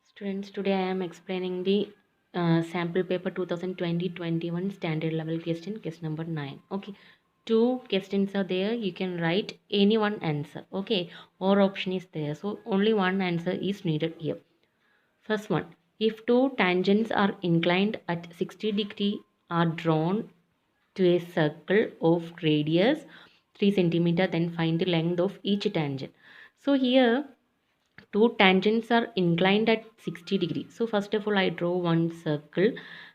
Students, today I am explaining the sample paper 2020-21 standard level question number 9. Okay, two questions are there. You can write any one answer. Okay, or option is there. So only one answer is needed here. First one, if two tangents are inclined at 60 degree are drawn to a circle of radius 3 centimeter, then find the length of each tangent. So here two tangents are inclined at 60 degrees. So first of all I draw one circle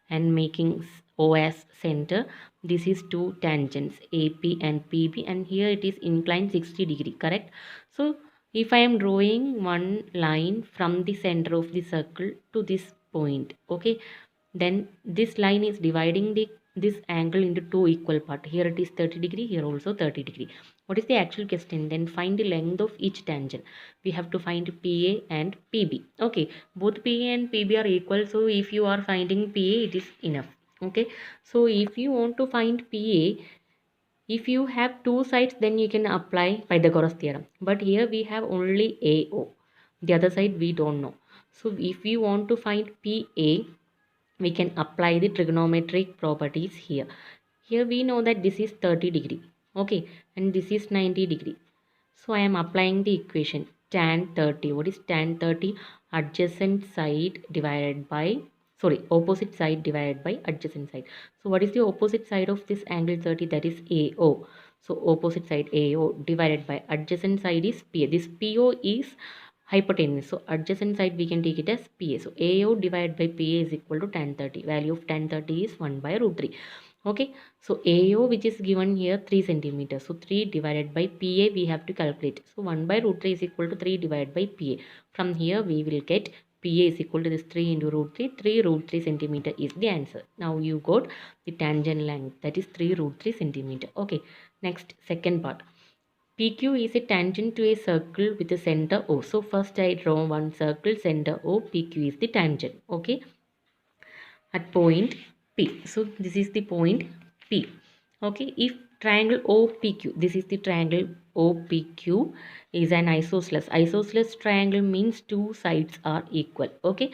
and making O as center. This is two tangents AP and PB, and here it is inclined 60 degree, correct? So if I am drawing one line from the center of the circle to this point, okay, then this line is dividing this angle into two equal part. Here it is 30 degree, here also 30 degree. What is the actual question? Then find the length of each tangent. We have to find PA and PB. Okay, both PA and PB are equal, so if you are finding PA, it is enough. Okay, so if you want to find PA, if you have two sides, then you can apply Pythagoras theorem. But here we have only AO. The other side we don't know. So if we want to find PA, we can apply the trigonometric properties here. Here we know that this is 30 degree. Okay, and this is 90 degree. So I am applying the equation tan 30. What is tan 30? Adjacent side divided by, opposite side divided by adjacent side. So what is the opposite side of this angle 30? That is AO. So opposite side AO divided by adjacent side is PA. This PO is hypotenuse. So adjacent side we can take it as PA. So AO divided by PA is equal to tan 30. Value of tan 30 is 1 by root 3. Okay, so AO which is given here 3 centimeters. So 3 divided by PA we have to calculate. So 1 by root 3 is equal to 3 divided by PA. From here we will get PA is equal to this 3 into root 3. 3 root 3 centimeter is the answer. Now you got the tangent length, that is 3 root 3 centimeter. Okay, next second part. PQ is a tangent to a circle with a center O. So first I draw one circle, center O, PQ is the tangent. Okay, at point P. So this is the point P. Okay, if triangle OPQ, this is the triangle OPQ is an isosceles. Isosceles triangle means two sides are equal. Okay,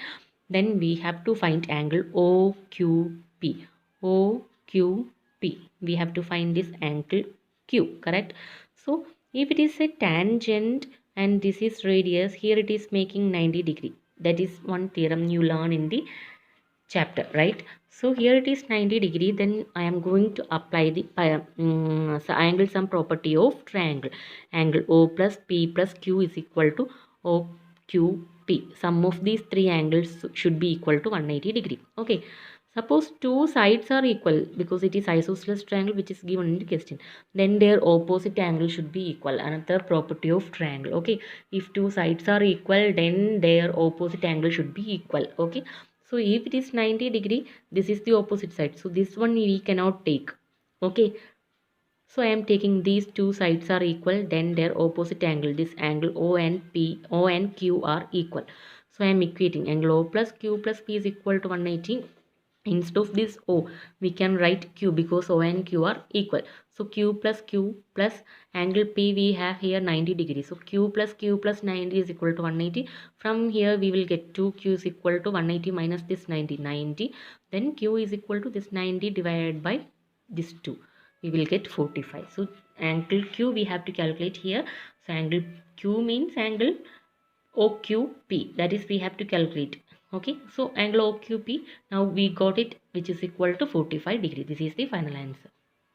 then we have to find angle OQP. OQP. We have to find this angle Q, correct? So if it is a tangent and this is radius, here it is making 90 degree. That is one theorem you learn in the chapter, right? So here it is 90 degree, then I am going to apply the so angle sum property of triangle. Angle O plus P plus Q is equal to OQP. Sum of these three angles should be equal to 180 degree. Okay, suppose two sides are equal, because it is isosceles triangle which is given in the question, then their opposite angle should be equal. Another property of triangle. Okay, if two sides are equal, then their opposite angle should be equal. Okay, so if it is 90 degree, this is the opposite side. So this one we cannot take. Okay. So I am taking these two sides are equal, then their opposite angle, this angle O and Q are equal. So I am equating angle O plus Q is equal to 180. Instead of this O, we can write Q because O and Q are equal. So Q plus angle P we have here 90 degrees. So Q plus 90 is equal to 180. From here we will get 2Q is equal to 180 minus this 90. Then Q is equal to this 90 divided by this 2. We will get 45. So angle Q we have to calculate here. So angle Q means angle OQP, that is we have to calculate. Okay, so angle OQP, now we got it, which is equal to 45 degree. This is the final answer.